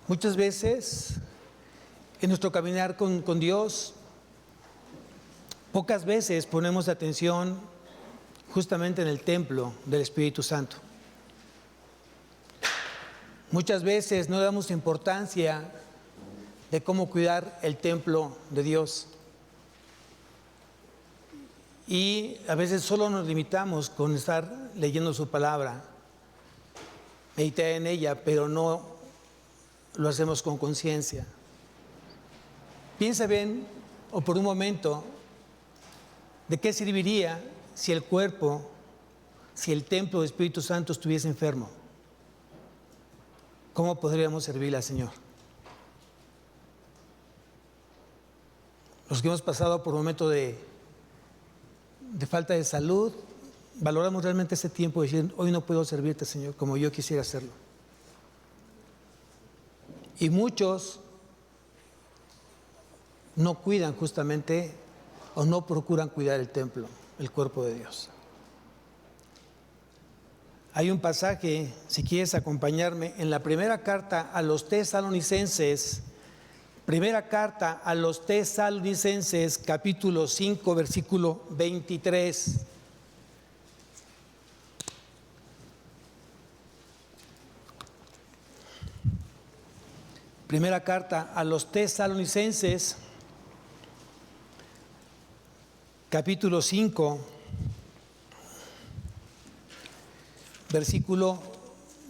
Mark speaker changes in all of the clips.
Speaker 1: Muchas veces en nuestro caminar con Dios, pocas veces ponemos atención justamente en el templo del Espíritu Santo. Muchas veces no damos importancia de cómo cuidar el templo de Dios. Y a veces solo nos limitamos con estar leyendo su palabra, meditar en ella, pero no lo hacemos con conciencia. Piensa bien, o por un momento, de qué serviría si el cuerpo, si el templo del Espíritu Santo estuviese enfermo. ¿Cómo podríamos servirle al Señor? Los que hemos pasado por un momento de falta de salud, valoramos realmente ese tiempo y decir, hoy no puedo servirte, Señor, como yo quisiera hacerlo. Y muchos no cuidan justamente o no procuran cuidar el templo, el cuerpo de Dios. Hay un pasaje, si quieres acompañarme, en la primera carta a los Tesalonicenses, capítulo 5, versículo 23. Primera carta a los Tesalonicenses, capítulo 5, versículo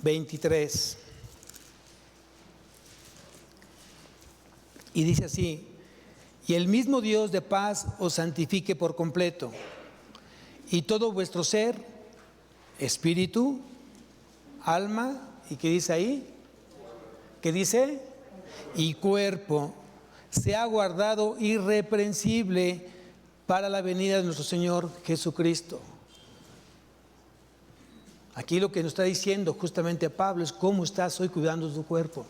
Speaker 1: 23. Y dice así: y el mismo Dios de paz os santifique por completo, y todo vuestro ser, espíritu, alma, ¿y qué dice ahí? ¿Qué dice? Y cuerpo, sea guardado irreprensible para la venida de nuestro Señor Jesucristo. Aquí lo que nos está diciendo justamente Pablo es cómo estás hoy cuidando tu cuerpo.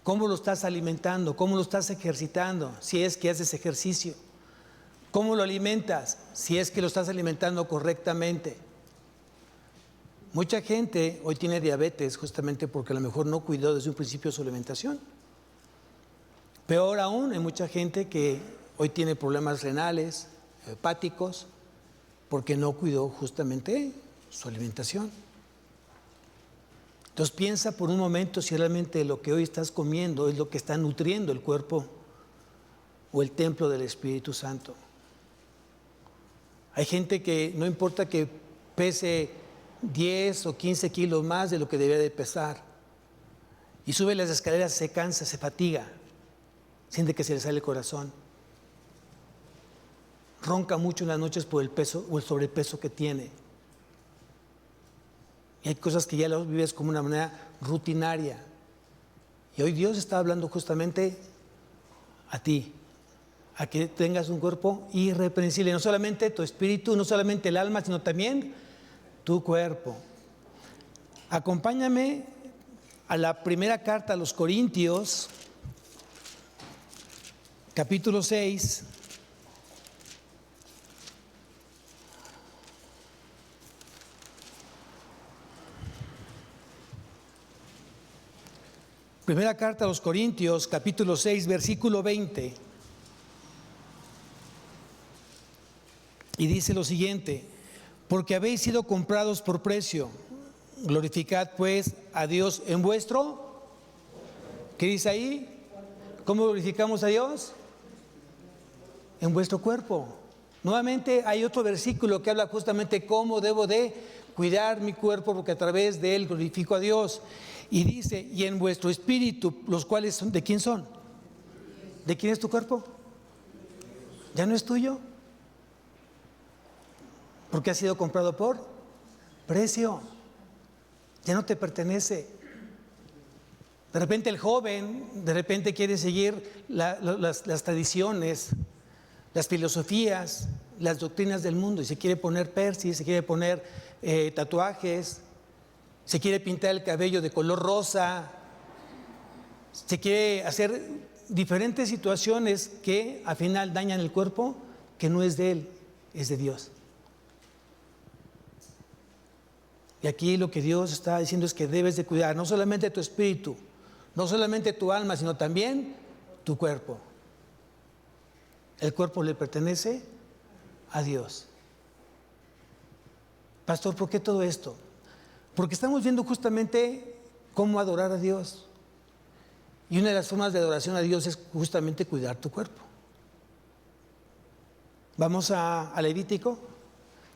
Speaker 1: ¿Cómo lo estás alimentando? ¿Cómo lo estás ejercitando? Si es que haces ejercicio. ¿Cómo lo alimentas? Si es que lo estás alimentando correctamente. Mucha gente hoy tiene diabetes justamente porque a lo mejor no cuidó desde un principio su alimentación. Peor aún, hay mucha gente que hoy tiene problemas renales, hepáticos, porque no cuidó justamente su alimentación. Entonces piensa por un momento si realmente lo que hoy estás comiendo es lo que está nutriendo el cuerpo o el templo del Espíritu Santo. Hay gente que no importa que pese 10 o 15 kilos más de lo que debería de pesar, y sube las escaleras, se cansa, se fatiga, siente que se le sale el corazón, ronca mucho en las noches por el peso o el sobrepeso que tiene. Y hay cosas que ya las vives como una manera rutinaria. Y hoy Dios está hablando justamente a ti, a que tengas un cuerpo irreprensible. No solamente tu espíritu, no solamente el alma, sino también tu cuerpo. Acompáñame a la primera carta a los Corintios, capítulo 6. Primera carta a los Corintios, capítulo 6, versículo 20. Y dice lo siguiente: porque habéis sido comprados por precio, glorificad pues a Dios en vuestro... ¿Qué dice ahí? ¿Cómo glorificamos a Dios? En vuestro cuerpo. Nuevamente hay otro versículo que habla justamente cómo debo de cuidar mi cuerpo, porque a través de él glorifico a Dios. Y dice, y en vuestro espíritu, los cuales son, ¿de quién son? ¿De quién es tu cuerpo? ¿Ya no es tuyo? Porque ha sido comprado por precio. Ya no te pertenece. De repente el joven, de repente quiere seguir las tradiciones, las filosofías, las doctrinas del mundo, y se quiere poner piercing, se quiere poner tatuajes, se quiere pintar el cabello de color rosa, se quiere hacer diferentes situaciones que al final dañan el cuerpo, que no es de él, es de Dios. Y aquí lo que Dios está diciendo es que debes de cuidar no solamente tu espíritu, No solamente tu alma, sino también tu cuerpo. El cuerpo le pertenece a Dios. Pastor, ¿por qué todo esto? Porque estamos viendo justamente cómo adorar a Dios. Y una de las formas de adoración a Dios es justamente cuidar tu cuerpo. Vamos a Levítico,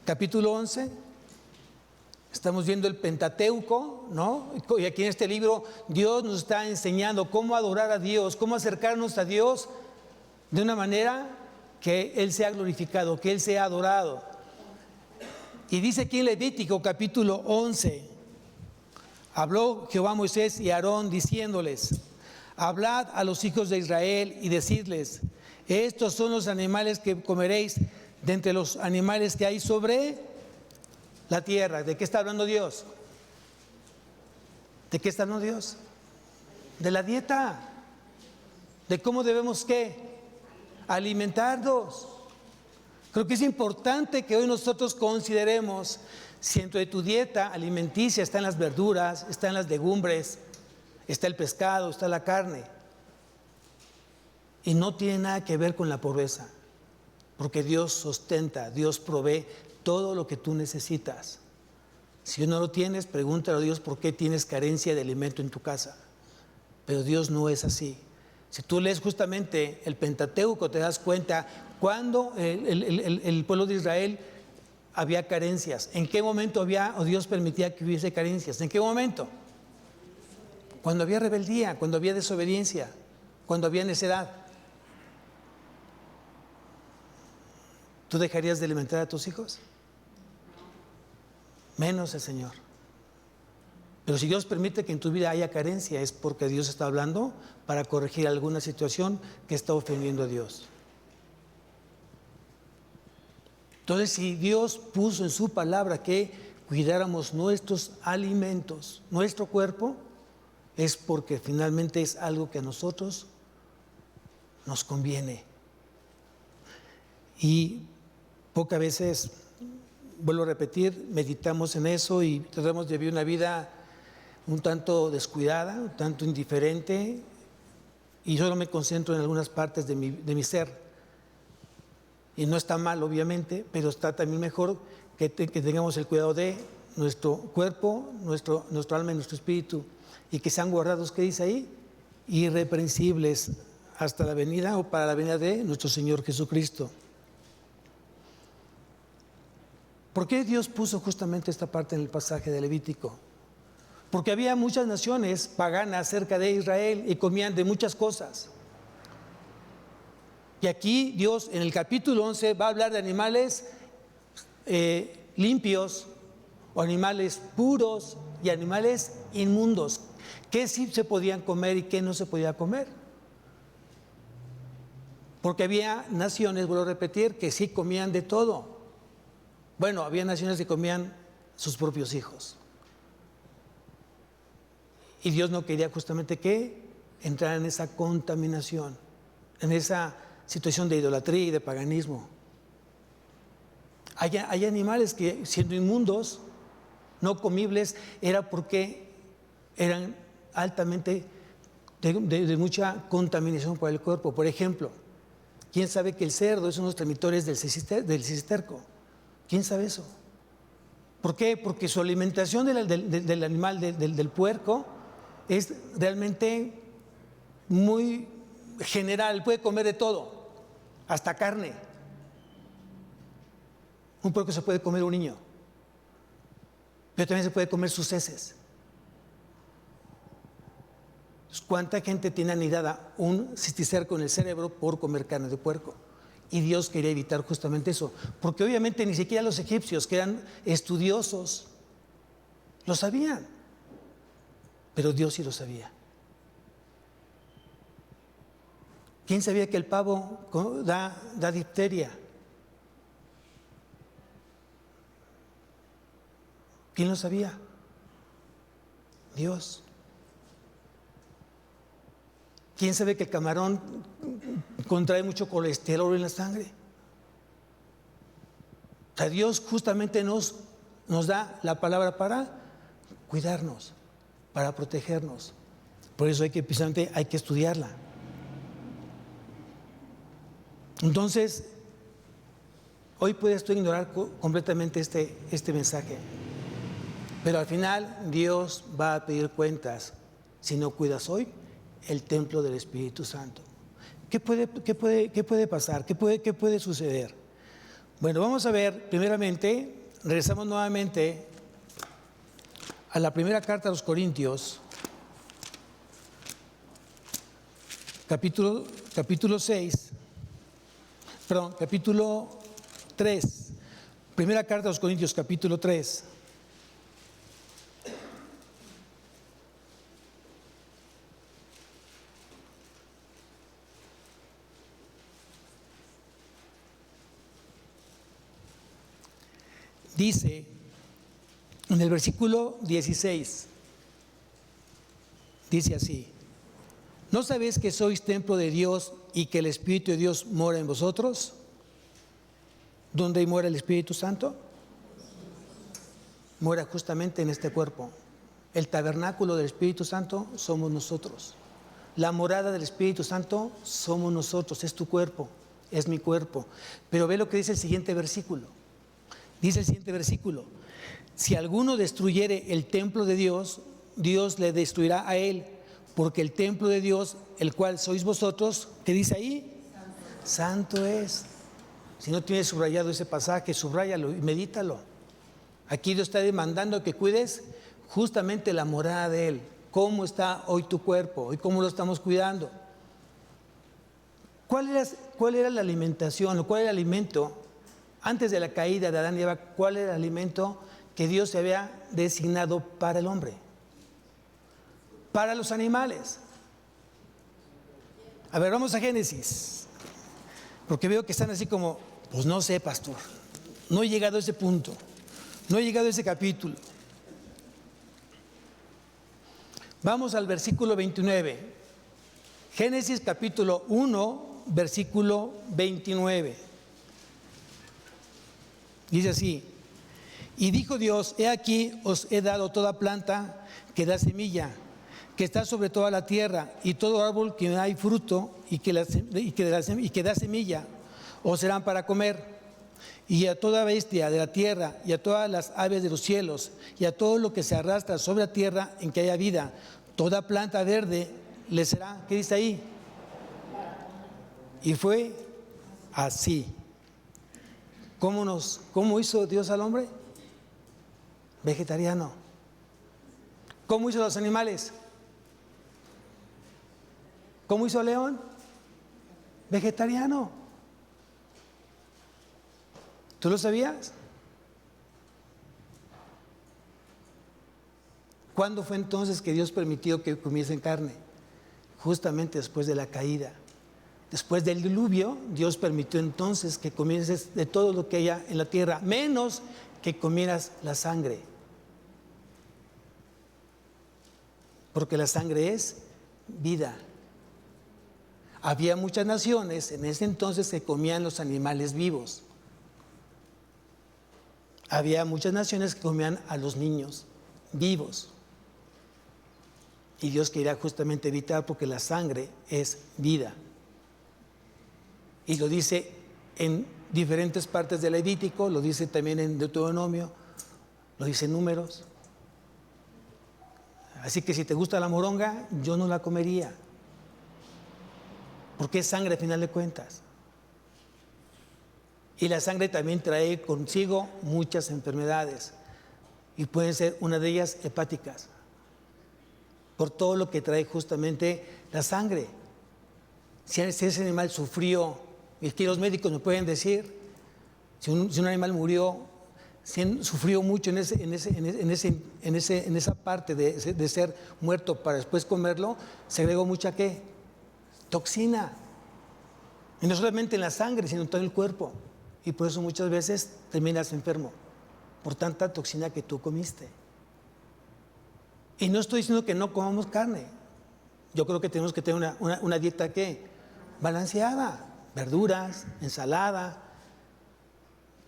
Speaker 1: capítulo 11. Estamos viendo el Pentateuco, ¿no? Y aquí en este libro Dios nos está enseñando cómo adorar a Dios, cómo acercarnos a Dios de una manera que Él sea glorificado, que Él sea adorado. Y dice aquí en Levítico capítulo 11, habló Jehová a Moisés y a Aarón diciéndoles: hablad a los hijos de Israel y decidles: estos son los animales que comeréis de entre los animales que hay sobre la tierra. ¿De qué está hablando Dios? ¿De qué está hablando Dios? De la dieta. De cómo debemos ¿qué? Alimentarnos. Creo que es importante que hoy nosotros consideremos si dentro de tu dieta alimenticia están las verduras, están las legumbres, está el pescado, está la carne. Y no tiene nada que ver con la pobreza, porque Dios sustenta, Dios provee todo lo que tú necesitas. Si no lo tienes, pregúntale a Dios por qué tienes carencia de alimento en tu casa. Pero Dios no es así. Si tú lees justamente el Pentateuco, te das cuenta cuando el pueblo de Israel había carencias. ¿En qué momento había o Dios permitía que hubiese carencias? ¿En qué momento? Cuando había rebeldía, cuando había desobediencia, cuando había necedad. ¿Tú dejarías de alimentar a tus hijos? Menos el Señor. Pero si Dios permite que en tu vida haya carencia, es porque Dios está hablando para corregir alguna situación que está ofendiendo a Dios. Entonces, si Dios puso en su palabra que cuidáramos nuestros alimentos, nuestro cuerpo, es porque finalmente es algo que a nosotros nos conviene. Y pocas veces, vuelvo a repetir, meditamos en eso y tratamos de vivir una vida un tanto descuidada, un tanto indiferente, y solo me concentro en algunas partes de mi ser. Y no está mal, obviamente, pero está también mejor que tengamos el cuidado de nuestro cuerpo, nuestro alma y nuestro espíritu, y que sean guardados, ¿qué dice ahí? Irreprensibles hasta la venida o para la venida de nuestro Señor Jesucristo. ¿Por qué Dios puso justamente esta parte en el pasaje de Levítico? Porque había muchas naciones paganas cerca de Israel y comían de muchas cosas. Y aquí Dios en el capítulo 11 va a hablar de animales limpios o animales puros y animales inmundos. ¿Qué sí se podían comer y qué no se podía comer? Porque había naciones, vuelvo a repetir, que sí comían de todo. Bueno, había naciones que comían sus propios hijos. Y Dios no quería justamente que entrar en esa contaminación, en esa situación de idolatría y de paganismo. Hay animales que, siendo inmundos, no comibles, era porque eran altamente de mucha contaminación para el cuerpo. Por ejemplo, ¿quién sabe que el cerdo es uno de los transmisores del cisterco? ¿Quién sabe eso? ¿Por qué? Porque su alimentación del animal, del puerco, es realmente muy general. Puede comer de todo, hasta carne. Un puerco se puede comer un niño, pero también se puede comer sus heces. ¿Cuánta gente tiene anidada un cisticerco en el cerebro por comer carne de puerco? Y Dios quería evitar justamente eso, porque obviamente ni siquiera los egipcios, que eran estudiosos, lo sabían, pero Dios sí lo sabía. ¿Quién sabía que el pavo da difteria? ¿Quién lo sabía? Dios. ¿Quién sabe que el camarón contrae mucho colesterol en la sangre? O sea, Dios justamente nos da la palabra para cuidarnos, para protegernos, Por eso precisamente hay que estudiarla. Entonces, hoy puedes tú ignorar completamente este mensaje, pero al final Dios va a pedir cuentas si no cuidas hoy el templo del Espíritu Santo. ¿Qué puede pasar? ¿Qué puede suceder? Bueno, vamos a ver, primeramente, regresamos nuevamente a la primera carta a los Corintios, capítulo 3, primera carta a los Corintios, capítulo 3. Dice en el versículo 16, dice así: ¿no sabéis que sois templo de Dios y que el Espíritu de Dios mora en vosotros? ¿Dónde mora el Espíritu Santo? Mora justamente en este cuerpo. El tabernáculo del Espíritu Santo somos nosotros. La morada del Espíritu Santo somos nosotros, es tu cuerpo, es mi cuerpo. Pero ve lo que dice el siguiente versículo. Dice el siguiente versículo: si alguno destruyere el templo de Dios, Dios le destruirá a él, porque el templo de Dios, el cual sois vosotros, ¿qué dice ahí? Santo es. Si no tienes subrayado ese pasaje, subráyalo y medítalo. Aquí Dios está demandando que cuides justamente la morada de Él. ¿Cómo está hoy tu cuerpo? ¿Hoy cómo lo estamos cuidando? ¿Cuál era la alimentación o cuál era el alimento antes de la caída de Adán y Eva? ¿Cuál era el alimento que Dios se había designado para el hombre? Para los animales. A ver, vamos a Génesis, porque veo que están así como, pues no sé, pastor, no he llegado a ese punto, no he llegado a ese capítulo. Vamos al versículo 29, Génesis capítulo 1, versículo 29. Dice así: y dijo Dios, he aquí os he dado toda planta que da semilla, que está sobre toda la tierra, y todo árbol que hay fruto y que da semilla, os serán para comer. Y a toda bestia de la tierra, y a todas las aves de los cielos, y a todo lo que se arrastra sobre la tierra en que haya vida, toda planta verde le será, ¿qué dice ahí? Y fue así. ¿Cómo hizo Dios al hombre? Vegetariano. ¿Cómo hizo a los animales? ¿Cómo hizo al león? Vegetariano. ¿Tú lo sabías? ¿Cuándo fue entonces que Dios permitió que comiesen carne? Justamente después de la caída. Después del diluvio, Dios permitió entonces que comieses de todo lo que haya en la tierra, menos que comieras la sangre. Porque la sangre es vida. Había muchas naciones en ese entonces que comían los animales vivos. Había muchas naciones que comían a los niños vivos. Y Dios quería justamente evitar, porque la sangre es vida. Y lo dice en diferentes partes del Levítico, lo dice también en Deuteronomio, lo dice en Números. Así que si te gusta la moronga, yo no la comería, porque es sangre a final de cuentas. Y la sangre también trae consigo muchas enfermedades, y pueden ser una de ellas hepáticas, por todo lo que trae justamente la sangre. Si ese animal sufrió, y que los médicos me pueden decir, si un animal murió, sufrió mucho en esa parte de ser muerto para después comerlo, se agregó mucha ¿qué? Toxina. Y no solamente en la sangre, sino en todo el cuerpo. Y por eso muchas veces terminas enfermo, por tanta toxina que tú comiste. Y no estoy diciendo que no comamos carne. Yo creo que tenemos que tener una dieta ¿qué? Balanceada. Verduras, ensalada,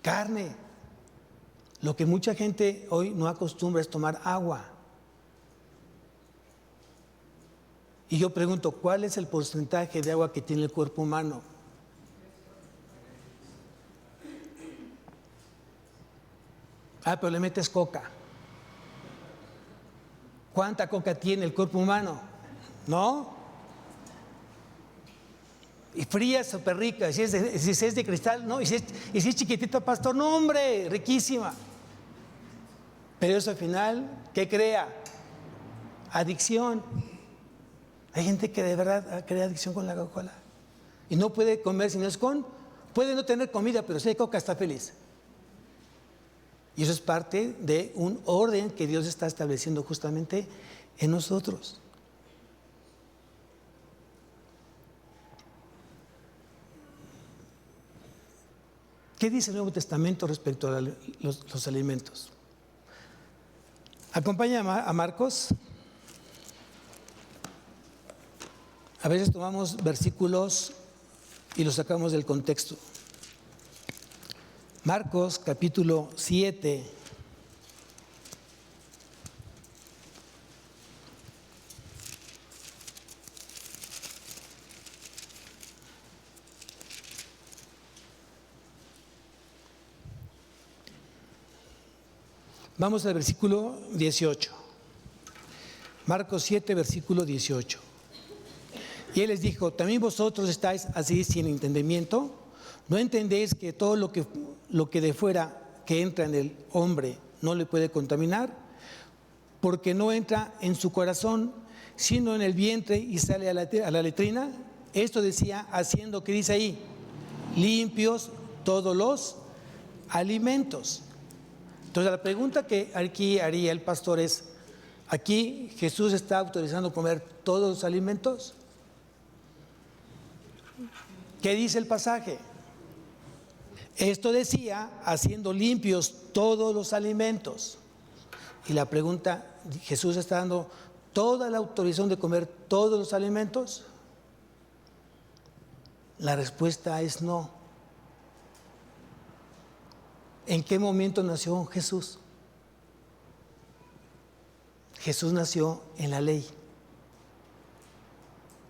Speaker 1: carne. Lo que mucha gente hoy no acostumbra es tomar agua. Y yo pregunto, ¿cuál es el porcentaje de agua que tiene el cuerpo humano? Pero le metes coca. ¿Cuánta coca tiene el cuerpo humano? ¿No? Y fría, súper rica. Si es de cristal, ¿no? Y si es chiquitita, pastor, no, hombre, riquísima. Pero eso al final, ¿qué crea? Adicción. Hay gente que de verdad crea adicción con la Coca-Cola. Y no puede comer si no es con. Puede no tener comida, pero si hay coca está feliz. Y eso es parte de un orden que Dios está estableciendo justamente en nosotros. ¿Qué dice el Nuevo Testamento respecto a los alimentos? Acompáñame a Marcos. A veces tomamos versículos y los sacamos del contexto. Marcos capítulo 7. Vamos al versículo 18. Marcos 7, versículo 18. Y él les dijo, ¿también vosotros estáis así sin entendimiento? ¿No entendéis que todo lo que de fuera que entra en el hombre no le puede contaminar? Porque no entra en su corazón, sino en el vientre y sale a la letrina. Esto decía, haciendo, ¿qué dice ahí? Limpios todos los alimentos. Entonces la pregunta que aquí haría el pastor es, ¿aquí Jesús está autorizando comer todos los alimentos? ¿Qué dice el pasaje? Esto decía, haciendo limpios todos los alimentos. Y la pregunta, ¿Jesús está dando toda la autorización de comer todos los alimentos? La respuesta es no. ¿En qué momento nació Jesús? Jesús nació en la ley.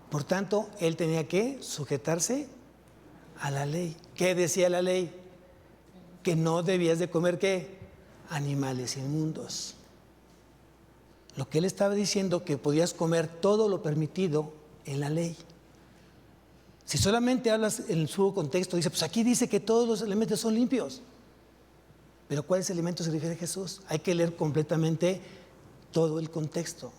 Speaker 1: Por tanto, él tenía que sujetarse a la ley. ¿Qué decía la ley? Que no debías de comer, ¿qué? Animales inmundos. Lo que él estaba diciendo, que podías comer todo lo permitido en la ley. Si solamente hablas en su contexto, dice, pues aquí dice que todos los alimentos son limpios. Pero ¿cuáles alimentos se refiere Jesús? Hay que leer completamente todo el contexto.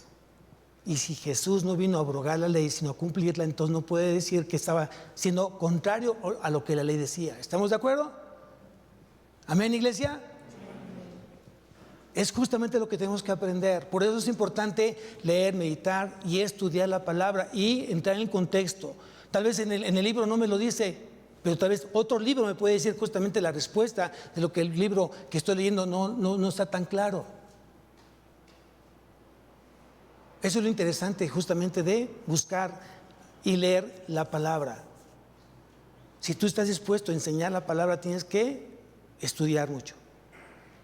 Speaker 1: Y si Jesús no vino a abrogar la ley, sino a cumplirla, entonces no puede decir que estaba siendo contrario a lo que la ley decía. ¿Estamos de acuerdo? ¿Amén, iglesia? Es justamente lo que tenemos que aprender. Por eso es importante leer, meditar y estudiar la palabra y entrar en el contexto. Tal vez en el libro no me lo dice, pero tal vez otro libro me puede decir justamente la respuesta de lo que el libro que estoy leyendo no está tan claro. Eso es lo interesante justamente de buscar y leer la palabra. Si tú estás dispuesto a enseñar la palabra, tienes que estudiar mucho,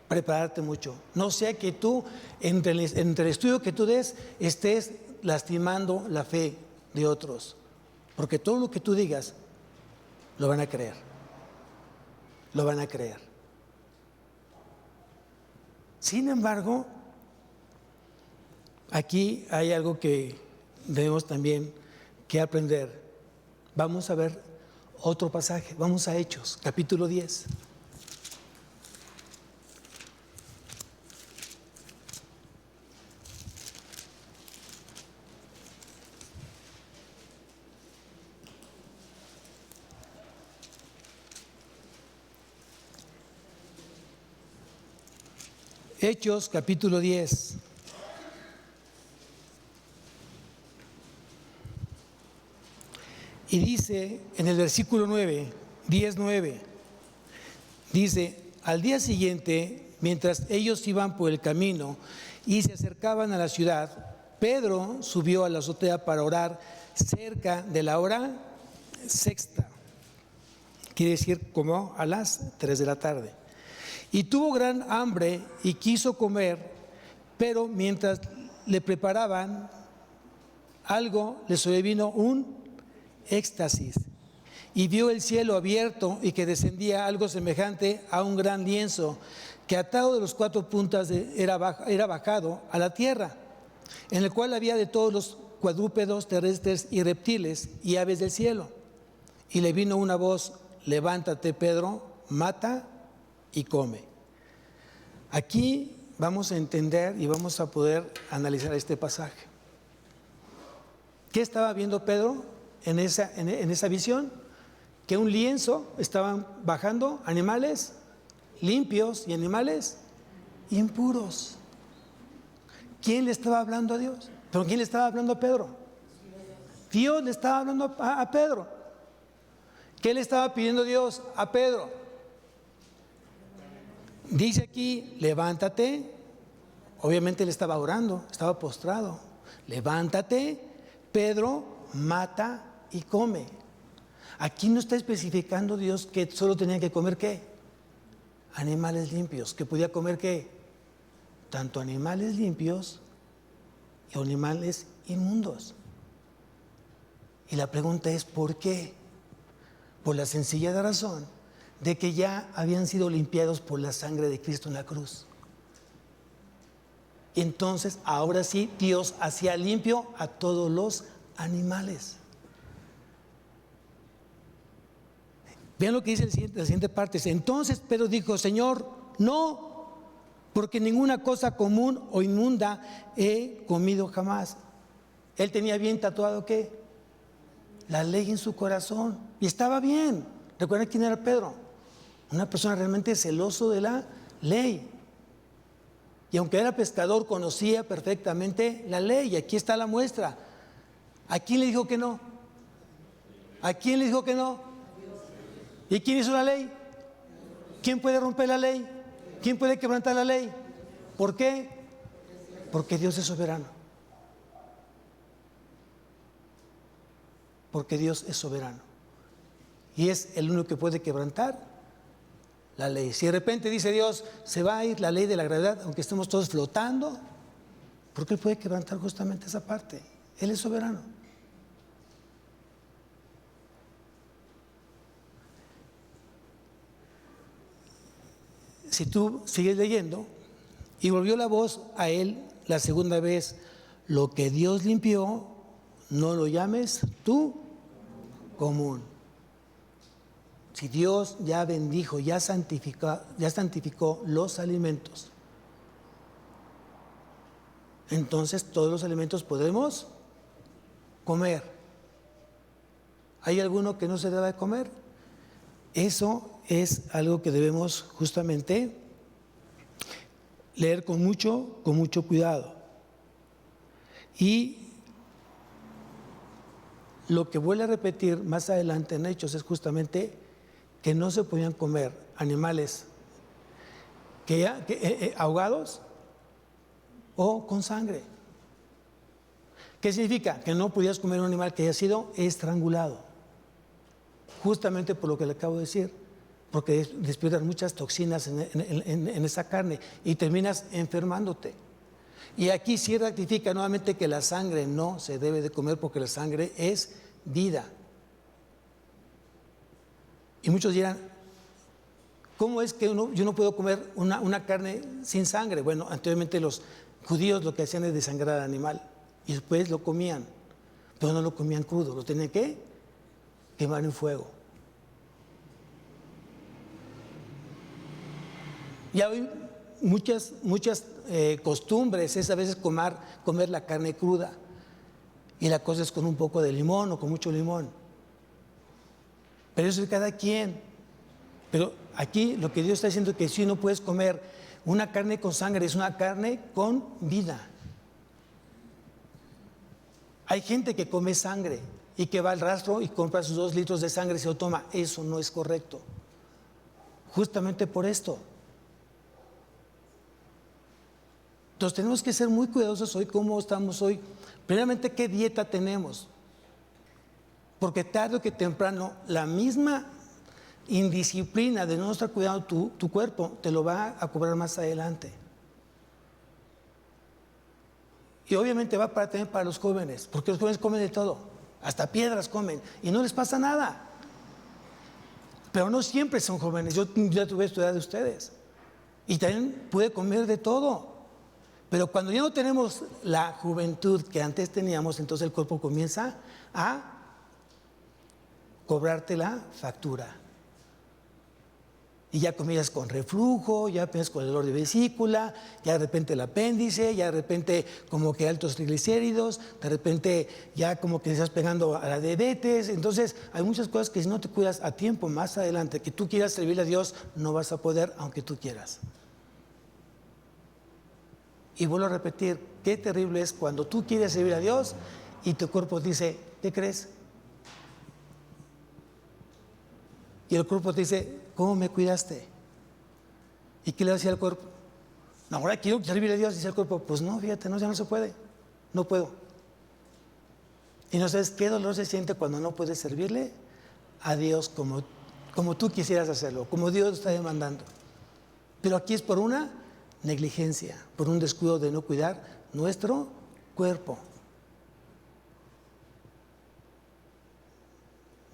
Speaker 1: prepararte mucho. No sea que tú, entre el estudio que tú des, estés lastimando la fe de otros. Porque todo lo que tú digas, lo van a creer. Lo van a creer. Sin embargo, aquí hay algo que debemos también que aprender. Vamos a ver otro pasaje. Vamos a Hechos, capítulo 10. Hechos, capítulo 10. Y dice en el versículo 9, 10:9, dice, al día siguiente, mientras ellos iban por el camino y se acercaban a la ciudad, Pedro subió a la azotea para orar cerca de la hora sexta, quiere decir como a las 3 de la tarde. Y tuvo gran hambre y quiso comer, pero mientras le preparaban algo le sobrevino un éxtasis, y vio el cielo abierto y que descendía algo semejante a un gran lienzo, que atado de los 4 puntas era bajado a la tierra, en el cual había de todos los cuadrúpedos terrestres y reptiles y aves del cielo. Y le vino una voz: levántate, Pedro, mata y come. Aquí vamos a entender y vamos a poder analizar este pasaje. ¿Qué estaba viendo Pedro en esa visión? Que un lienzo estaban bajando animales limpios y animales impuros. ¿Quién le estaba hablando a Dios? ¿Pero quién le estaba hablando a Pedro? Dios le estaba hablando a Pedro. ¿Qué le estaba pidiendo Dios a Pedro? Dice aquí: levántate. Obviamente le estaba orando, estaba postrado. Levántate, Pedro, mata y come. Aquí no está especificando Dios que solo tenía que comer ¿qué? Animales limpios. ¿Que podía comer qué? Tanto animales limpios y animales inmundos. Y la pregunta es: ¿por qué? Por la sencilla razón de que ya habían sido limpiados por la sangre de Cristo en la cruz. Y entonces, ahora sí, Dios hacía limpio a todos los animales. Vean lo que dice la siguiente parte. Entonces Pedro dijo: Señor, no, porque ninguna cosa común o inmunda he comido jamás. Él tenía bien tatuado ¿qué? La ley en su corazón. Y estaba bien. ¿Recuerdan quién era Pedro? Una persona realmente celoso de la ley. Y aunque era pescador, conocía perfectamente la ley. Y aquí está la muestra. ¿A quién le dijo que no? ¿A quién le dijo que no? ¿Y quién hizo la ley? ¿Quién puede romper la ley? ¿Quién puede quebrantar la ley? ¿Por qué? Porque Dios es soberano. Porque Dios es soberano. Y es el único que puede quebrantar la ley. Si de repente dice Dios, se va a ir la ley de la gravedad, aunque estemos todos flotando, porque Él puede quebrantar justamente esa parte. Él es soberano. Si tú sigues leyendo, y volvió la voz a él la segunda vez: lo que Dios limpió, no lo llames tú común. Si Dios ya bendijo, ya santificó los alimentos, entonces todos los alimentos podemos comer. ¿Hay alguno que no se deba de comer? Eso es algo que debemos justamente leer con mucho cuidado. Y lo que vuelve a repetir más adelante en Hechos es justamente que no se podían comer animales ahogados o con sangre. ¿Qué significa? Que no podías comer un animal que haya sido estrangulado. Justamente por lo que le acabo de decir, porque despiertan muchas toxinas en esa carne y terminas enfermándote. Y aquí sí ratifica nuevamente que la sangre no se debe de comer, porque la sangre es vida. Y muchos dirán: ¿cómo es que yo no puedo comer una carne sin sangre? Bueno, anteriormente los judíos lo que hacían es desangrar al animal y después lo comían, pero no lo comían crudo, lo tenían que quemar en fuego. Y hay muchas costumbres, es a veces comer la carne cruda, y la cosa es con un poco de limón o con mucho limón. Pero eso es de cada quien. Pero aquí lo que Dios está diciendo es que si no puedes comer una carne con sangre, es una carne con vida. Hay gente que come sangre y que va al rastro y compra sus 2 litros de sangre y se lo toma. Eso no es correcto. Justamente por esto. Entonces tenemos que ser muy cuidadosos hoy, cómo estamos hoy. Primeramente, ¿qué dieta tenemos? Porque tarde o que temprano, la misma indisciplina de no estar cuidando tu cuerpo te lo va a cobrar más adelante. Y obviamente va también para los jóvenes, porque los jóvenes comen de todo, hasta piedras comen, y no les pasa nada. Pero no siempre son jóvenes, yo ya tuve esta edad de ustedes, y también puede comer de todo. Pero cuando ya no tenemos la juventud que antes teníamos, entonces el cuerpo comienza a cobrarte la factura. Y ya comienzas con reflujo, ya comienzas con el dolor de vesícula, ya de repente el apéndice, ya de repente como que altos triglicéridos, de repente ya como que estás pegando a la diabetes. Entonces hay muchas cosas que si no te cuidas a tiempo, más adelante, que tú quieras servirle a Dios, no vas a poder aunque tú quieras. Y vuelvo a repetir, qué terrible es cuando tú quieres servir a Dios y tu cuerpo dice, ¿qué crees? Y el cuerpo te dice, ¿cómo me cuidaste? ¿Y qué le decía al cuerpo? No, ahora quiero servirle a Dios, dice el cuerpo, pues no, fíjate, no, ya no se puede, no puedo. Y no sabes qué dolor se siente cuando no puedes servirle a Dios como tú quisieras hacerlo, como Dios está demandando. Pero aquí es por una negligencia, por un descuido de no cuidar nuestro cuerpo.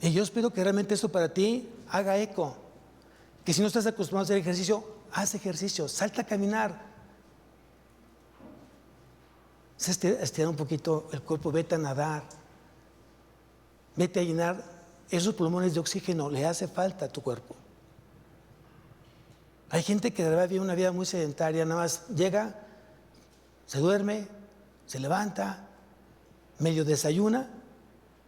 Speaker 1: Y yo espero que realmente esto para ti haga eco. Que si no estás acostumbrado a hacer ejercicio, haz ejercicio, salta a caminar. Estira un poquito el cuerpo, vete a nadar. Vete a llenar esos pulmones de oxígeno, le hace falta a tu cuerpo. Hay gente que de verdad vive una vida muy sedentaria, nada más llega, se duerme, se levanta, medio desayuna.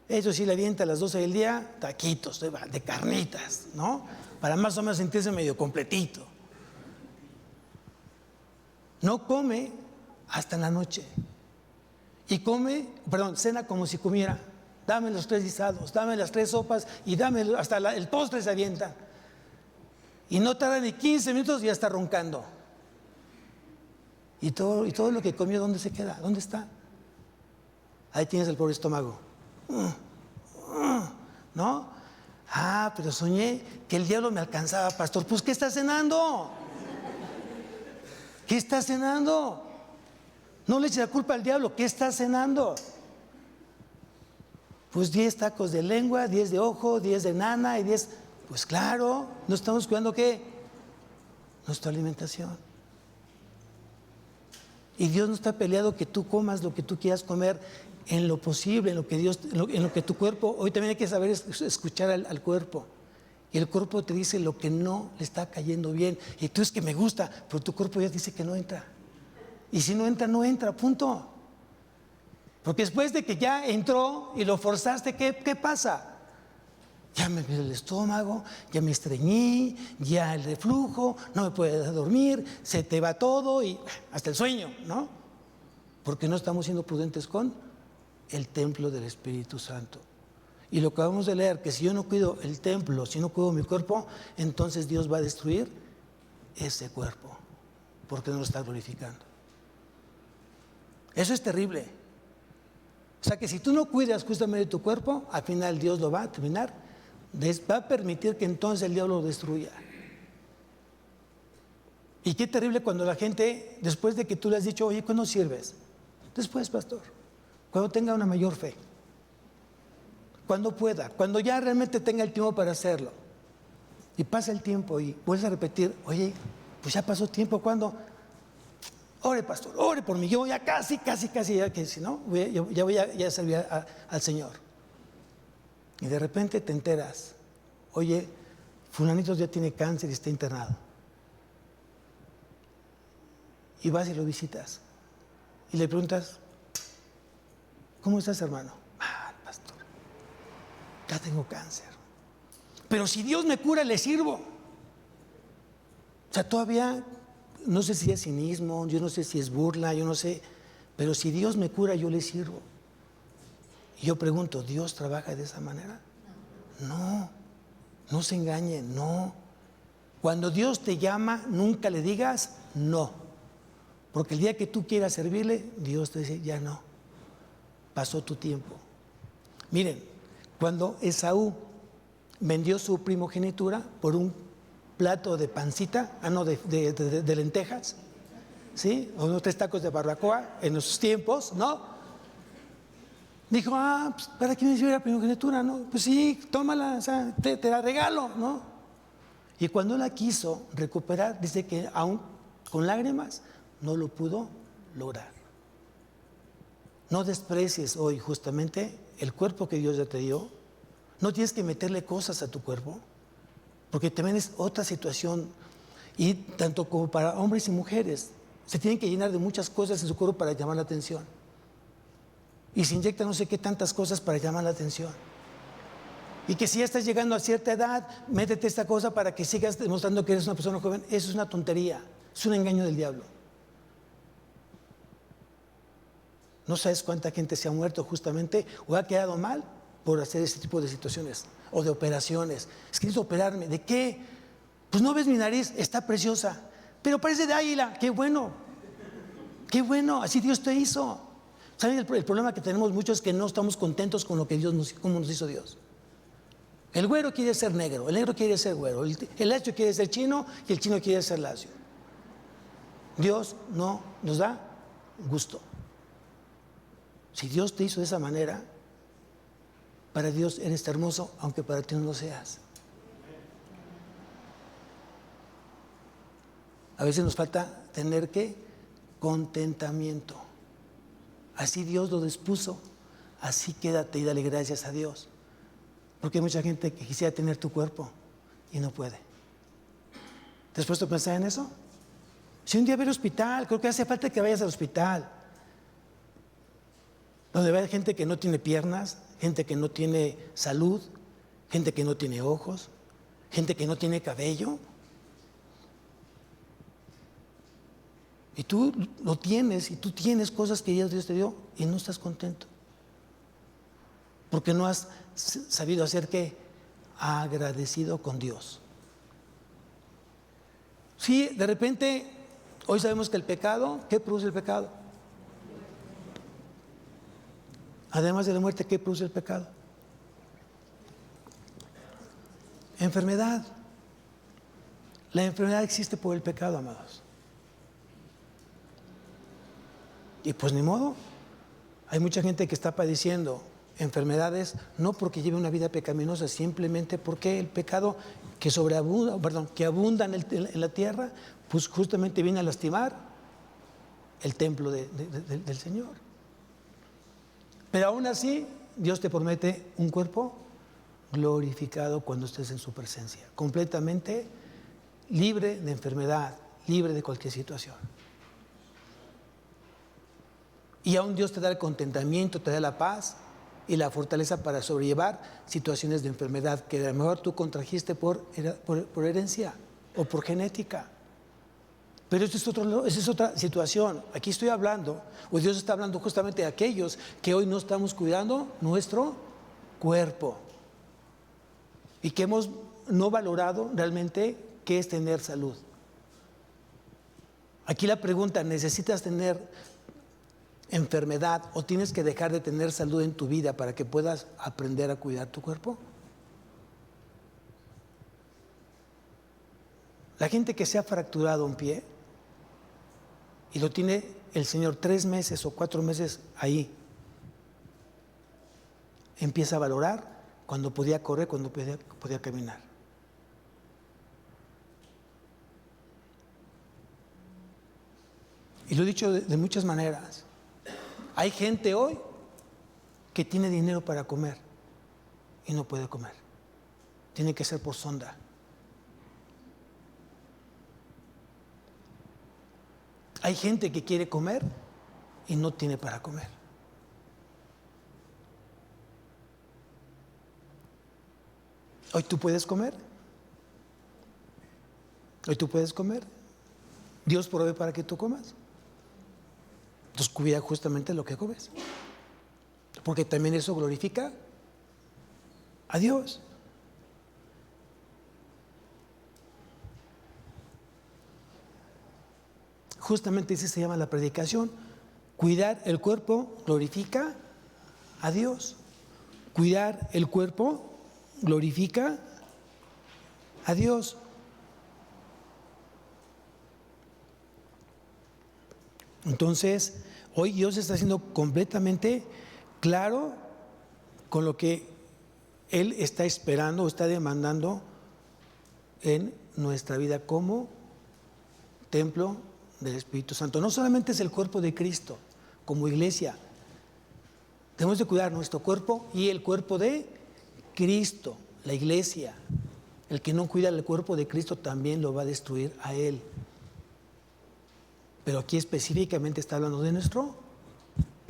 Speaker 1: Eso sí le avienta a las 12 del día, taquitos de carnitas, ¿no? Para más o menos sentirse medio completito. No come hasta en la noche. Y cena como si comiera. Dame los 3 guisados, dame las 3 sopas y dame hasta el postre se avienta. Y no tarda ni 15 minutos y ya está roncando. Y todo lo que comió, ¿dónde se queda? ¿Dónde está? Ahí tienes el pobre estómago. ¿No? Ah, pero soñé que el diablo me alcanzaba, pastor. Pues, ¿qué está cenando? ¿Qué está cenando? No le eches la culpa al diablo. ¿Qué está cenando? Pues 10 tacos de lengua, 10 de ojo, 10 de nana y 10... Pues claro, no estamos cuidando ¿qué? Nuestra alimentación. Y Dios no está peleado que tú comas lo que tú quieras comer en lo posible, en lo que tu cuerpo, hoy también hay que saber escuchar al cuerpo. Y el cuerpo te dice lo que no le está cayendo bien. Y tú es que me gusta, pero tu cuerpo ya dice que no entra. Y si no entra, no entra, punto. Porque después de que ya entró y lo forzaste, ¿qué pasa? Ya me duele el estómago, ya me estreñí, ya el reflujo, no me puedes dormir, se te va todo y hasta el sueño, ¿no? Porque no estamos siendo prudentes con el templo del Espíritu Santo. Y lo que acabamos de leer, que si yo no cuido el templo, si no cuido mi cuerpo, entonces Dios va a destruir ese cuerpo, porque no lo está glorificando. Eso es terrible. O sea que si tú no cuidas justamente tu cuerpo, al final Dios lo va a terminar, va a permitir que entonces el diablo lo destruya. Y qué terrible cuando la gente, después de que tú le has dicho, oye, ¿cuándo sirves? Después, pastor, cuando tenga una mayor fe, cuando pueda, cuando ya realmente tenga el tiempo para hacerlo. Y pasa el tiempo y vuelves a repetir, oye, pues ya pasó tiempo, ¿cuándo? Ore, pastor, ore por mí, yo ya casi, ya que si no, ya voy a servir al Señor. Y de repente te enteras, oye, fulanito ya tiene cáncer y está internado. Y vas y lo visitas. Y le preguntas, ¿cómo estás, hermano? Ah, pastor, ya tengo cáncer. Pero si Dios me cura, le sirvo. O sea, todavía, no sé si es cinismo, yo no sé si es burla, yo no sé, pero si Dios me cura, yo le sirvo. Y yo pregunto, ¿Dios trabaja de esa manera? No, no se engañe, no. Cuando Dios te llama, nunca le digas no. Porque el día que tú quieras servirle, Dios te dice, ya no, pasó tu tiempo. Miren, cuando Esaú vendió su primogenitura por un plato de pancita, de lentejas, ¿sí? O unos 3 tacos de barbacoa en esos tiempos, ¿no? Dijo, pues, ¿para qué me sirve la primogenitura, no? Pues sí, tómala, o sea, te la regalo, ¿no? Y cuando la quiso recuperar, dice que aún con lágrimas no lo pudo lograr. No desprecies hoy justamente el cuerpo que Dios ya te dio. No tienes que meterle cosas a tu cuerpo, porque también es otra situación. Y tanto como para hombres y mujeres, se tienen que llenar de muchas cosas en su cuerpo para llamar la atención. Y se inyecta no sé qué tantas cosas para llamar la atención. Y que si ya estás llegando a cierta edad, métete esta cosa para que sigas demostrando que eres una persona joven. Eso es una tontería, es un engaño del diablo. No sabes cuánta gente se ha muerto justamente o ha quedado mal por hacer ese tipo de situaciones o de operaciones. Es que necesito operarme. ¿De qué? Pues no ves mi nariz, está preciosa, pero parece de águila. ¡Qué bueno! ¡Qué bueno! Así Dios te hizo. ¿Saben? El problema que tenemos muchos es que no estamos contentos con lo que Dios cómo nos hizo Dios. El güero quiere ser negro, el negro quiere ser güero, el lacio quiere ser chino y el chino quiere ser lacio. Dios no nos da gusto. Si Dios te hizo de esa manera, para Dios eres hermoso, aunque para ti no lo seas. A veces nos falta tener ¿qué? Contentamiento. Así Dios lo dispuso, así quédate y dale gracias a Dios. Porque hay mucha gente que quisiera tener tu cuerpo y no puede. ¿Te has puesto a pensar en eso? Si un día va al hospital, creo que hace falta que vayas al hospital, donde va gente que no tiene piernas, gente que no tiene salud, gente que no tiene ojos, gente que no tiene cabello. Y tú lo tienes, y tú tienes cosas que Dios te dio y no estás contento. Porque no has sabido hacer ¿qué? Agradecido con Dios. Sí, de repente, hoy sabemos que el pecado, ¿qué produce el pecado? Además de la muerte, ¿qué produce el pecado? Enfermedad. La enfermedad existe por el pecado, amados. Y pues ni modo. Hay mucha gente que está padeciendo enfermedades no porque lleve una vida pecaminosa, simplemente porque el pecado que que abunda en la tierra, pues justamente viene a lastimar el templo del Señor. Pero aún así, Dios te promete un cuerpo glorificado cuando estés en su presencia, completamente libre de enfermedad, libre de cualquier situación. Y aún Dios te da el contentamiento, te da la paz y la fortaleza para sobrellevar situaciones de enfermedad que a lo mejor tú contrajiste por herencia o por genética. Pero esa es otra situación. Aquí estoy hablando, o Dios está hablando justamente de aquellos que hoy no estamos cuidando nuestro cuerpo y que hemos no valorado realmente qué es tener salud. Aquí la pregunta, ¿necesitas tener enfermedad o tienes que dejar de tener salud en tu vida para que puedas aprender a cuidar tu cuerpo? La gente que se ha fracturado un pie y lo tiene el Señor 3 meses o 4 meses ahí, empieza a valorar cuando podía correr, cuando podía caminar. Y lo he dicho de muchas maneras. Hay gente hoy que tiene dinero para comer y no puede comer. Tiene que ser por sonda. Hay gente que quiere comer y no tiene para comer. ¿Hoy tú puedes comer? ¿Hoy tú puedes comer? ¿Dios provee para que tú comas? Entonces cuida justamente lo que comes, porque también eso glorifica a Dios. Justamente así se llama la predicación. Cuidar el cuerpo glorifica a Dios. Cuidar el cuerpo glorifica a Dios. Entonces, hoy Dios está siendo completamente claro con lo que Él está esperando o está demandando en nuestra vida como templo del Espíritu Santo. No solamente es el cuerpo de Cristo, como iglesia. Tenemos de cuidar nuestro cuerpo y el cuerpo de Cristo, la iglesia. El que no cuida el cuerpo de Cristo también lo va a destruir a Él. Pero aquí específicamente está hablando de nuestro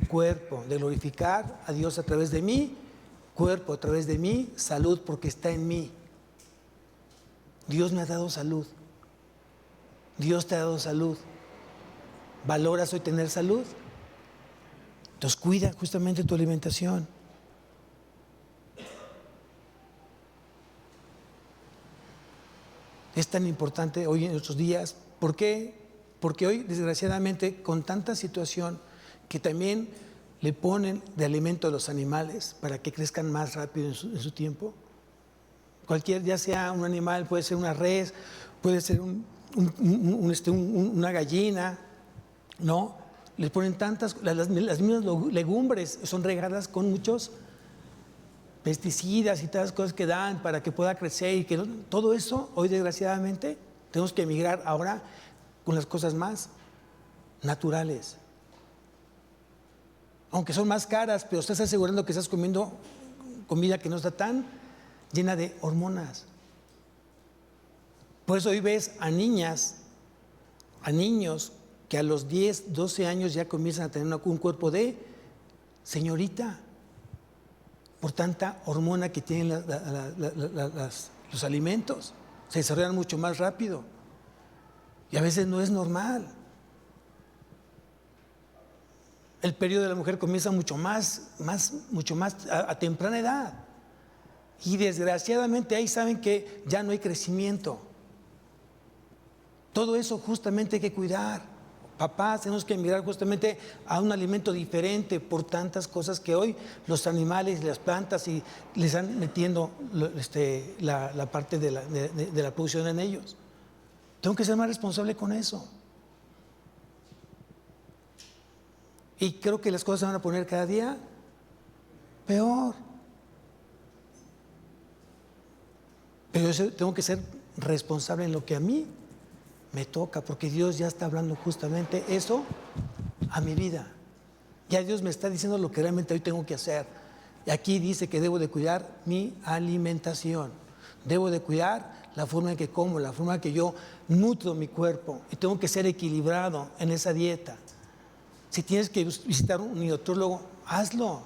Speaker 1: cuerpo, de glorificar a Dios a través de mi cuerpo, a través de mi salud, porque está en mí. Dios me ha dado salud. Dios te ha dado salud. ¿Valoras hoy tener salud? Entonces cuida justamente tu alimentación. Es tan importante hoy en nuestros días. ¿Por qué? Porque hoy, desgraciadamente, con tanta situación que también le ponen de alimento a los animales para que crezcan más rápido en su tiempo. Cualquier, ya sea un animal, puede ser una res, puede ser una gallina, ¿no? Les ponen tantas, las mismas legumbres son regadas con muchos pesticidas y todas las cosas que dan para que pueda crecer y que todo eso, hoy desgraciadamente, tenemos que emigrar ahora con las cosas más naturales. Aunque son más caras, pero estás asegurando que estás comiendo comida que no está tan llena de hormonas. Por eso hoy ves a niñas, a niños que a los 10, 12 años ya comienzan a tener un cuerpo de señorita, por tanta hormona que tienen los alimentos. Se desarrollan mucho más rápido y a veces no es normal. El periodo de la mujer comienza mucho más a temprana edad. Y desgraciadamente ahí saben que ya no hay crecimiento. Todo eso justamente hay que cuidar. Papás, tenemos que mirar justamente a un alimento diferente por tantas cosas que hoy los animales, las plantas y les están metiendo la parte de la producción en ellos. Tengo que ser más responsable con eso. Y creo que las cosas se van a poner cada día peor. Pero yo tengo que ser responsable en lo que a mí me toca, porque Dios ya está hablando justamente eso a mi vida. Ya Dios me está diciendo lo que realmente hoy tengo que hacer. Y aquí dice que debo de cuidar mi alimentación. Debo de cuidar la forma en que como, la forma en que yo nutro mi cuerpo. Y tengo que ser equilibrado en esa dieta. Si tienes que visitar un nutriólogo, hazlo.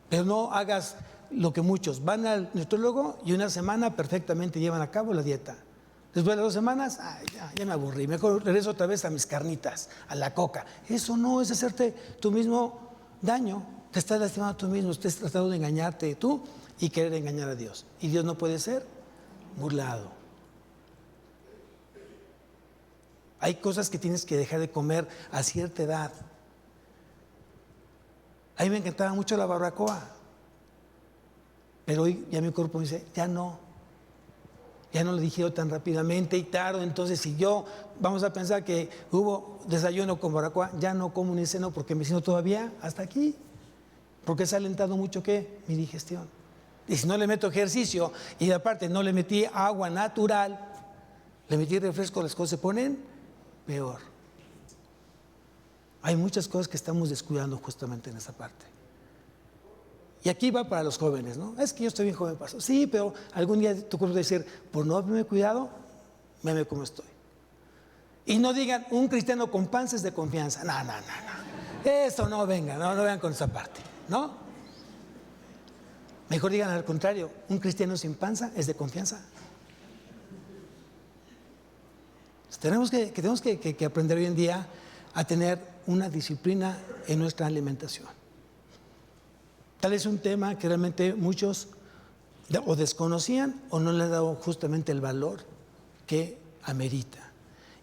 Speaker 1: Pero no hagas lo que muchos van al nutriólogo y una semana perfectamente llevan a cabo la dieta. Después de 2 semanas, ya me aburrí, mejor regreso otra vez a mis carnitas, a la coca. Eso no es hacerte tú mismo daño, te estás lastimando tú mismo, estás tratando de engañarte tú y querer engañar a Dios. Y Dios no puede ser burlado. Hay cosas que tienes que dejar de comer a cierta edad. A mí me encantaba mucho la barbacoa, pero hoy ya mi cuerpo me dice, ya no lo digiero tan rápidamente y tardo. Entonces, si yo vamos a pensar que hubo desayuno con barbacoa, ya no como ni ceno porque me siento todavía hasta aquí, porque se ha alentado mucho ¿qué? Mi digestión. Y si no le meto ejercicio y aparte no le metí agua natural, le metí refresco, las cosas se ponen peor. Hay muchas cosas que estamos descuidando justamente en esa parte. Y aquí va para los jóvenes, ¿no? Es que yo estoy bien joven, paso. Sí, pero algún día tu cuerpo va a decir, por no haberme cuidado, meme cómo estoy. Y no digan, un cristiano con panza es de confianza. No. Eso no venga, no vengan con esa parte, ¿no? Mejor digan al contrario, un cristiano sin panza es de confianza. Tenemos que aprender hoy en día a tener una disciplina en nuestra alimentación. Tal vez un tema que realmente muchos o desconocían o no le han dado justamente el valor que amerita.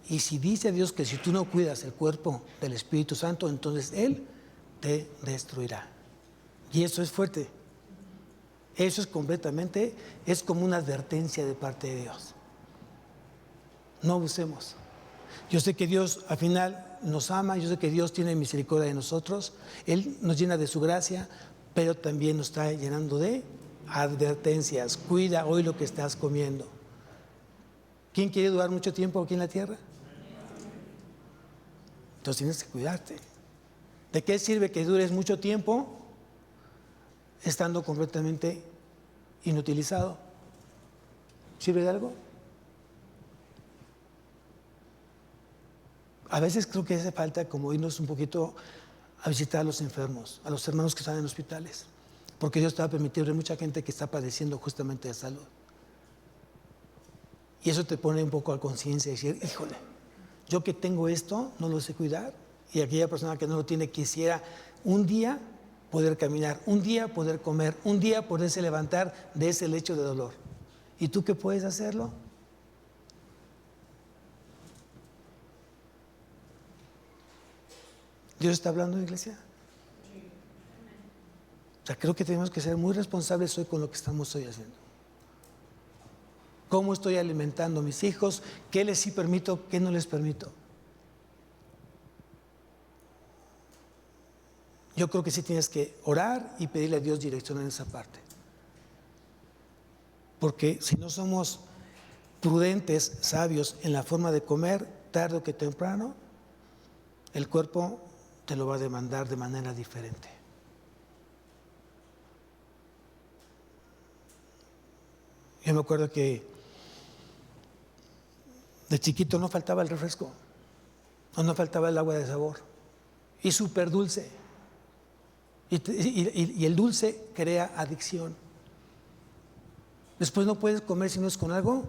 Speaker 1: Y si dice Dios que si tú no cuidas el cuerpo del Espíritu Santo, entonces Él te destruirá. Y eso es fuerte. Eso es completamente, es como una advertencia de parte de Dios. No abusemos. Yo sé que Dios al final nos ama, yo sé que Dios tiene misericordia de nosotros, Él nos llena de su gracia, pero también nos está llenando de advertencias. Cuida hoy lo que estás comiendo. ¿Quién quiere durar mucho tiempo aquí en la tierra? Entonces tienes que cuidarte. ¿De qué sirve que dures mucho tiempo estando completamente inutilizado? ¿Sirve de algo? A veces creo que hace falta como irnos un poquito a visitar a los enfermos, a los hermanos que están en hospitales, porque Dios te va a permitir ver mucha gente que está padeciendo justamente de salud. Y eso te pone un poco a conciencia y decir, híjole, yo que tengo esto, no lo sé cuidar, y aquella persona que no lo tiene quisiera un día poder caminar, un día poder comer, un día poderse levantar de ese lecho de dolor. ¿Y tú qué puedes hacerlo? ¿Dios está hablando, iglesia? O sea, creo que tenemos que ser muy responsables hoy con lo que estamos hoy haciendo. ¿Cómo estoy alimentando a mis hijos? ¿Qué les sí permito? ¿Qué no les permito? Yo creo que sí tienes que orar y pedirle a Dios dirección en esa parte. Porque si no somos prudentes, sabios en la forma de comer, tarde o que temprano, el cuerpo te lo va a demandar de manera diferente. Yo me acuerdo que de chiquito no faltaba el refresco, no faltaba el agua de sabor, y súper dulce. Y el dulce crea adicción. Después no puedes comer si no es con algo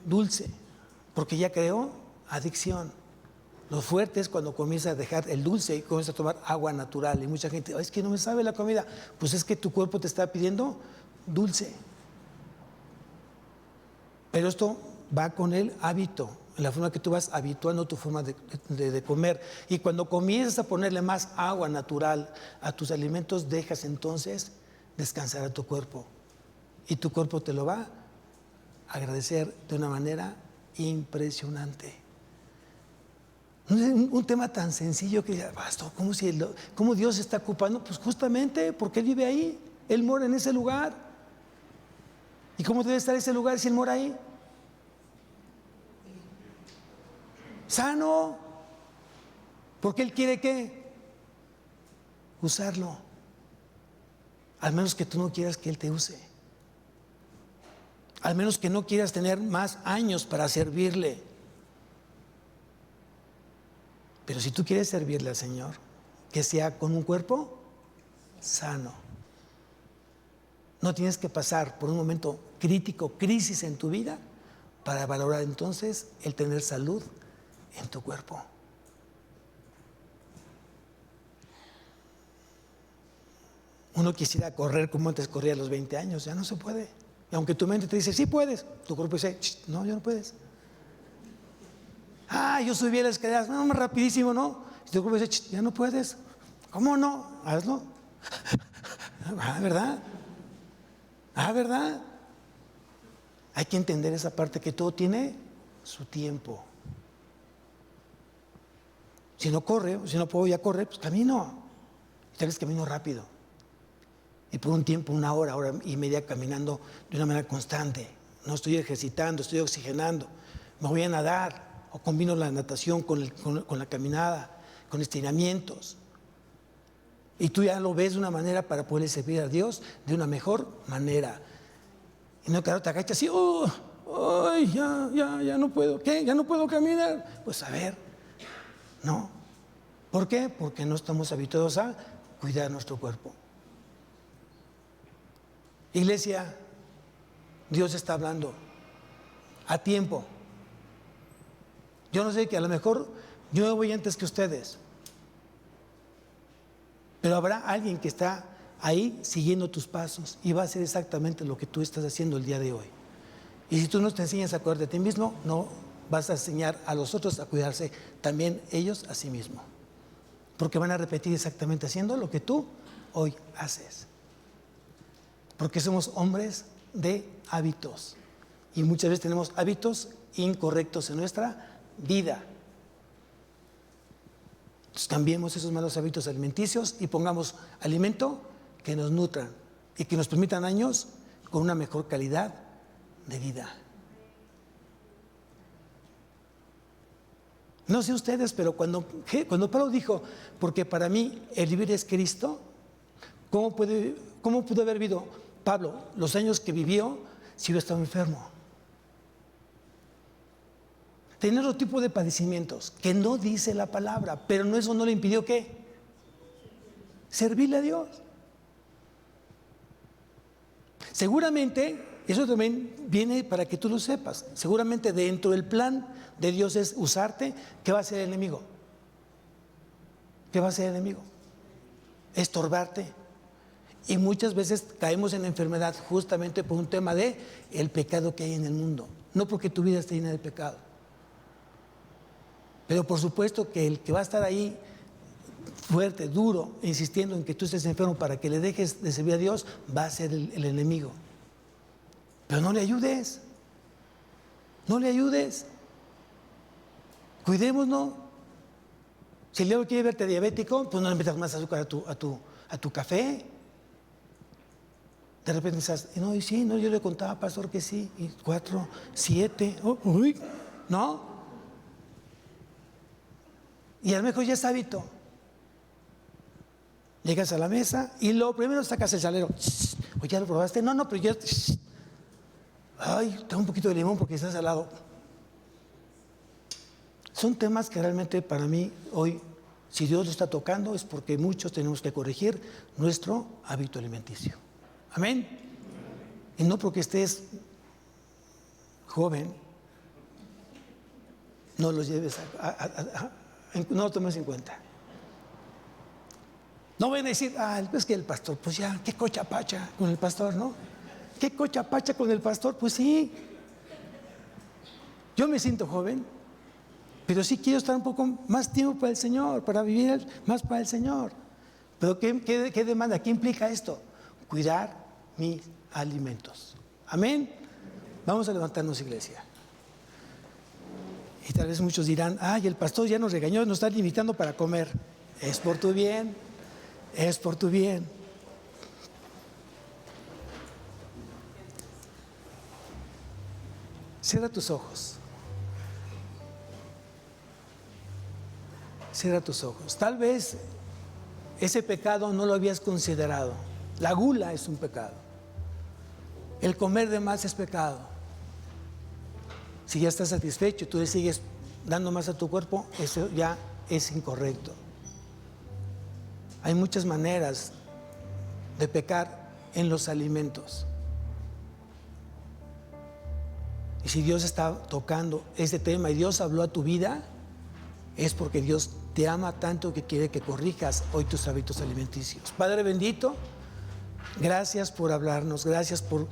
Speaker 1: dulce, porque ya creó adicción. Lo fuerte es cuando comienza a dejar el dulce y comienza a tomar agua natural. Y mucha gente, es que no me sabe la comida. Pues es que tu cuerpo te está pidiendo dulce. Pero esto va con el hábito, en la forma que tú vas habituando tu forma de comer. Y cuando comienzas a ponerle más agua natural a tus alimentos, dejas entonces descansar a tu cuerpo. Y tu cuerpo te lo va a agradecer de una manera impresionante. Un tema tan sencillo que basta, ¿cómo Dios se está ocupando? Pues justamente porque Él vive ahí, Él mora en ese lugar. ¿Y cómo debe estar ese lugar si Él mora ahí? Sano. Porque Él quiere ¿qué? Usarlo. Al menos que tú no quieras que Él te use. Al menos que no quieras tener más años para servirle. Pero si tú quieres servirle al Señor, que sea con un cuerpo sano. No tienes que pasar por un momento crítico, crisis en tu vida, para valorar entonces el tener salud en tu cuerpo. Uno quisiera correr como antes corría a los 20 años, ya no se puede. Y aunque tu mente te dice, sí puedes, tu cuerpo dice, no, ya no puedes. Yo subí las escaleras, no, más rapidísimo, ¿no? Y tu cuerpo dice, ya no puedes. ¿Cómo no? Hazlo. ¿Verdad? ¿Verdad? Hay que entender esa parte, que todo tiene su tiempo. Si no corre, si no puedo ya correr, pues camino. Y tal vez camino rápido. Y por un tiempo, una hora y media caminando de una manera constante. No estoy ejercitando, estoy oxigenando. Me voy a nadar. O combino la natación con la caminada, con estiramientos. Y tú ya lo ves de una manera para poder servir a Dios de una mejor manera. Y no, claro, te agachas así, ya no puedo, ¿qué? ¿Ya no puedo caminar? Pues a ver, no. ¿Por qué? Porque no estamos habituados a cuidar nuestro cuerpo. Iglesia, Dios está hablando a tiempo. Yo no sé, que a lo mejor yo me voy antes que ustedes, pero habrá alguien que está ahí siguiendo tus pasos y va a hacer exactamente lo que tú estás haciendo el día de hoy. Y si tú no te enseñas a cuidar de ti mismo, no vas a enseñar a los otros a cuidarse también ellos a sí mismos, porque van a repetir exactamente haciendo lo que tú hoy haces, porque somos hombres de hábitos y muchas veces tenemos hábitos incorrectos en nuestra vida. Entonces, cambiemos esos malos hábitos alimenticios y pongamos alimento que nos nutran y que nos permitan años con una mejor calidad de vida. No sé ustedes, pero cuando Pablo dijo, porque para mí el vivir es Cristo, ¿cómo pudo haber vivido Pablo los años que vivió si hubiera estado enfermo? Tenía otro tipo de padecimientos que no dice la palabra, pero eso no le impidió ¿qué? Servirle a Dios. Seguramente, eso también viene para que tú lo sepas, seguramente dentro del plan de Dios es usarte. ¿Qué va a hacer el enemigo? ¿Qué va a hacer el enemigo? Estorbarte. Y muchas veces caemos en la enfermedad justamente por un tema de el pecado que hay en el mundo, no porque tu vida esté llena de pecado. Pero por supuesto que el que va a estar ahí fuerte, duro, insistiendo en que tú estés enfermo para que le dejes de servir a Dios, va a ser el enemigo. Pero no le ayudes. No le ayudes. Cuidémonos. Si el diablo quiere verte diabético, pues no le metas más azúcar a tu café. De repente dices, no, y sí, no, yo le contaba, pastor, que sí, y 4, 7, ¿no? Y a lo mejor ya es hábito. Llegas a la mesa y lo primero sacas el salero. Oye, ¿ya lo probaste? No, pero ya. Ay, tengo un poquito de limón porque está salado. Son temas que realmente para mí hoy, si Dios lo está tocando, es porque muchos tenemos que corregir nuestro hábito alimenticio. Amén. Y no porque estés joven, no los lleves no lo tomes en cuenta. No vayan a decir, es que el pastor, pues ya, qué cochapacha con el pastor, ¿no? ¿Qué cochapacha con el pastor? Pues sí. Yo me siento joven, pero sí quiero estar un poco más tiempo para el Señor, para vivir más para el Señor. Pero ¿qué demanda? ¿Qué implica esto? Cuidar mis alimentos. Amén. Vamos a levantarnos, iglesia. Y tal vez muchos dirán, el pastor ya nos regañó, nos está limitando para comer. Es por tu bien, es por tu bien. Cierra tus ojos. Cierra tus ojos. Tal vez ese pecado no lo habías considerado. La gula es un pecado. El comer de más es pecado. Si ya estás satisfecho y tú le sigues dando más a tu cuerpo, eso ya es incorrecto. Hay muchas maneras de pecar en los alimentos. Y si Dios está tocando este tema y Dios habló a tu vida, es porque Dios te ama tanto que quiere que corrijas hoy tus hábitos alimenticios. Padre bendito, gracias por hablarnos, gracias por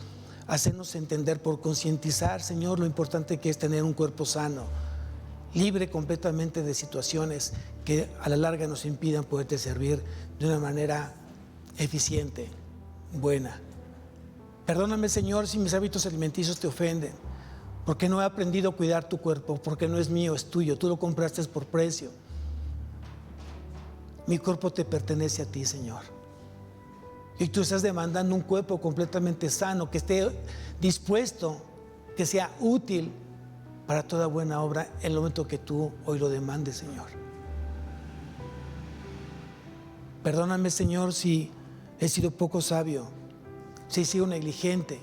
Speaker 1: hacernos entender, por concientizar, Señor, lo importante que es tener un cuerpo sano, libre completamente de situaciones que a la larga nos impidan poderte servir de una manera eficiente, buena. Perdóname, Señor, si mis hábitos alimenticios te ofenden, porque no he aprendido a cuidar tu cuerpo, porque no es mío, es tuyo, tú lo compraste por precio. Mi cuerpo te pertenece a ti, Señor. Y tú estás demandando un cuerpo completamente sano, que esté dispuesto, que sea útil para toda buena obra en el momento que tú hoy lo demandes, Señor. Perdóname, Señor, si he sido poco sabio, si he sido negligente.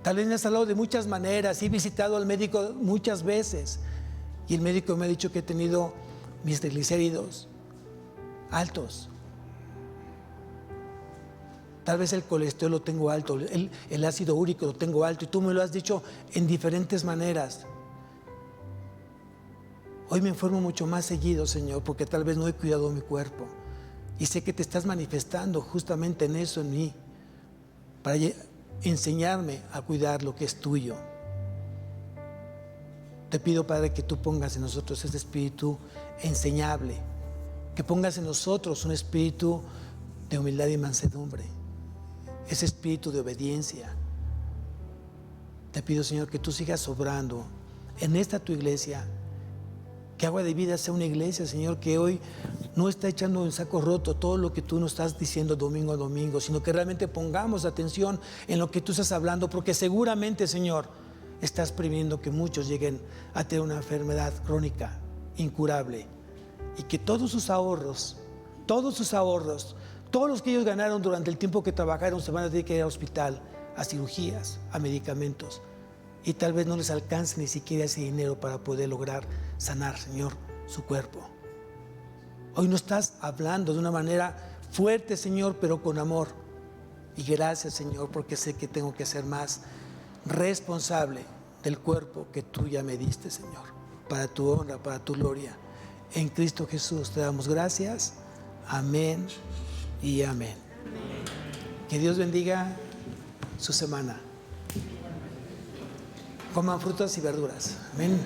Speaker 1: Tal vez me has hablado de muchas maneras, he visitado al médico muchas veces y el médico me ha dicho que he tenido mis triglicéridos altos. Tal vez el colesterol lo tengo alto, el ácido úrico lo tengo alto y tú me lo has dicho en diferentes maneras. Hoy me enfermo mucho más seguido, Señor, porque tal vez no he cuidado mi cuerpo y sé que te estás manifestando justamente en eso en mí para enseñarme a cuidar lo que es tuyo. Te pido, Padre, que tú pongas en nosotros ese espíritu enseñable, que pongas en nosotros un espíritu de humildad y mansedumbre, ese espíritu de obediencia. Te pido, Señor, que tú sigas obrando en esta tu iglesia Que Agua de Vida sea una iglesia, Señor, que hoy no está echando en saco roto todo lo que tú nos estás diciendo domingo a domingo, sino que realmente pongamos atención en lo que tú estás hablando, porque seguramente, Señor, estás previniendo que muchos lleguen a tener una enfermedad crónica, incurable, y que todos sus ahorros, todos los que ellos ganaron durante el tiempo que trabajaron, se van a tener que ir al hospital, a cirugías, a medicamentos, y tal vez no les alcance ni siquiera ese dinero para poder lograr sanar, Señor, su cuerpo. Hoy nos estás hablando de una manera fuerte, Señor, pero con amor. Y gracias, Señor, porque sé que tengo que ser más responsable del cuerpo que tú ya me diste, Señor, para tu honra, para tu gloria. En Cristo Jesús te damos gracias. Amén y amén. Que Dios bendiga su semana. Coman frutas y verduras. Amén.